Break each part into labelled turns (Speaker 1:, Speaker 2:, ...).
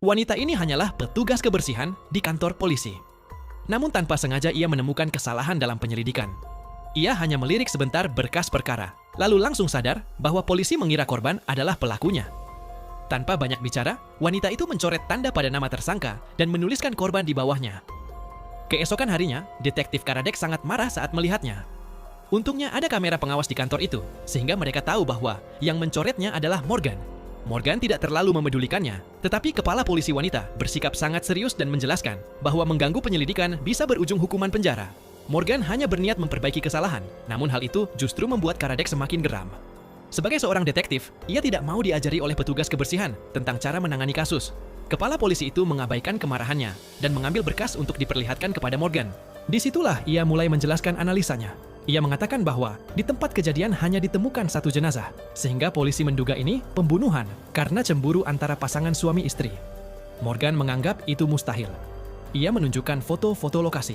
Speaker 1: Wanita ini hanyalah petugas kebersihan di kantor polisi. Namun tanpa sengaja ia menemukan kesalahan dalam penyelidikan. Ia hanya melirik sebentar berkas perkara, lalu langsung sadar bahwa polisi mengira korban adalah pelakunya. Tanpa banyak bicara, wanita itu mencoret tanda pada nama tersangka dan menuliskan korban di bawahnya. Keesokan harinya, detektif Karadec sangat marah saat melihatnya. Untungnya ada kamera pengawas di kantor itu, sehingga mereka tahu bahwa yang mencoretnya adalah Morgan. Morgan tidak terlalu memedulikannya, tetapi kepala polisi wanita bersikap sangat serius dan menjelaskan bahwa mengganggu penyelidikan bisa berujung hukuman penjara. Morgan hanya berniat memperbaiki kesalahan, namun hal itu justru membuat Karadec semakin geram. Sebagai seorang detektif, ia tidak mau diajari oleh petugas kebersihan tentang cara menangani kasus. Kepala polisi itu mengabaikan kemarahannya dan mengambil berkas untuk diperlihatkan kepada Morgan. Disitulah ia mulai menjelaskan analisanya. Ia mengatakan bahwa di tempat kejadian hanya ditemukan satu jenazah, sehingga polisi menduga ini pembunuhan karena cemburu antara pasangan suami istri. Morgan menganggap itu mustahil. Ia menunjukkan foto-foto lokasi.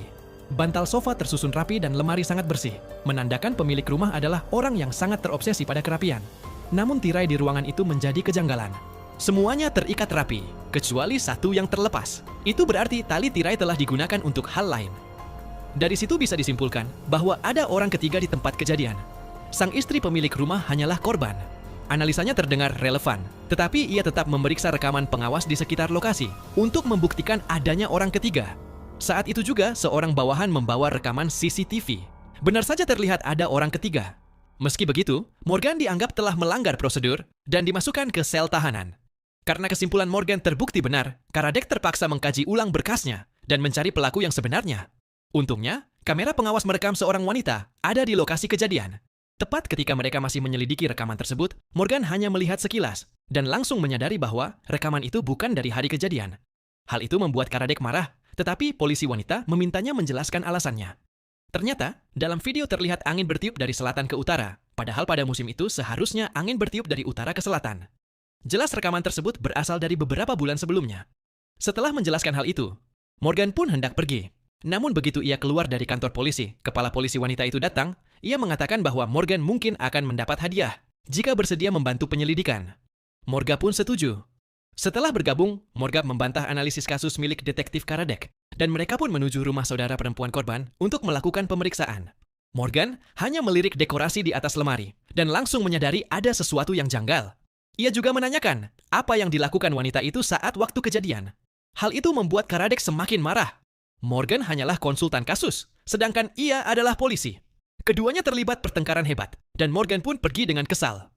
Speaker 1: Bantal sofa tersusun rapi dan lemari sangat bersih, menandakan pemilik rumah adalah orang yang sangat terobsesi pada kerapian. Namun tirai di ruangan itu menjadi kejanggalan. Semuanya terikat rapi, kecuali satu yang terlepas. Itu berarti tali tirai telah digunakan untuk hal lain. Dari situ bisa disimpulkan bahwa ada orang ketiga di tempat kejadian. Sang istri pemilik rumah hanyalah korban. Analisanya terdengar relevan, tetapi ia tetap memeriksa rekaman pengawas di sekitar lokasi untuk membuktikan adanya orang ketiga. Saat itu juga seorang bawahan membawa rekaman CCTV. Benar saja terlihat ada orang ketiga. Meski begitu, Morgan dianggap telah melanggar prosedur dan dimasukkan ke sel tahanan. Karena kesimpulan Morgan terbukti benar, Karadec terpaksa mengkaji ulang berkasnya dan mencari pelaku yang sebenarnya. Untungnya, kamera pengawas merekam seorang wanita ada di lokasi kejadian. Tepat ketika mereka masih menyelidiki rekaman tersebut, Morgan hanya melihat sekilas dan langsung menyadari bahwa rekaman itu bukan dari hari kejadian. Hal itu membuat Karadec marah, tetapi polisi wanita memintanya menjelaskan alasannya. Ternyata, dalam video terlihat angin bertiup dari selatan ke utara, padahal pada musim itu seharusnya angin bertiup dari utara ke selatan. Jelas rekaman tersebut berasal dari beberapa bulan sebelumnya. Setelah menjelaskan hal itu, Morgan pun hendak pergi. Namun begitu ia keluar dari kantor polisi, kepala polisi wanita itu datang, ia mengatakan bahwa Morgan mungkin akan mendapat hadiah jika bersedia membantu penyelidikan. Morgan pun setuju. Setelah bergabung, Morgan membantah analisis kasus milik detektif Karadec, dan mereka pun menuju rumah saudara perempuan korban untuk melakukan pemeriksaan. Morgan hanya melirik dekorasi di atas lemari, dan langsung menyadari ada sesuatu yang janggal. Ia juga menanyakan apa yang dilakukan wanita itu saat waktu kejadian. Hal itu membuat Karadec semakin marah. Morgan hanyalah konsultan kasus, sedangkan ia adalah polisi. Keduanya terlibat pertengkaran hebat, dan Morgan pun pergi dengan kesal.